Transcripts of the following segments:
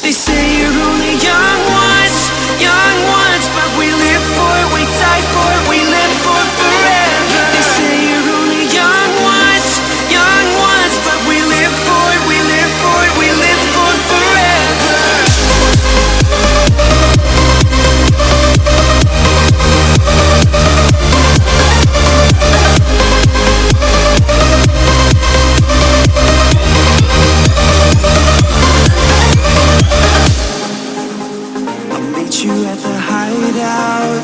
They say you're only young once, but we live for it, we die for it, we live for forever. They say you're only young once, but we live for it, we live for it, we live for forever. You at the hideout,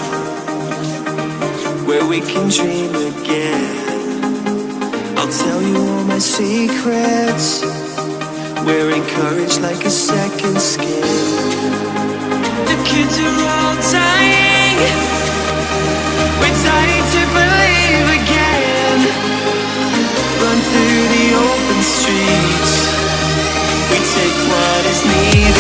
where we can dream again. I'll tell you all my secrets. We're encouraged like a second skin. The kids are all dying. We're dying to believe again. Run through the open streets. We take what is needed.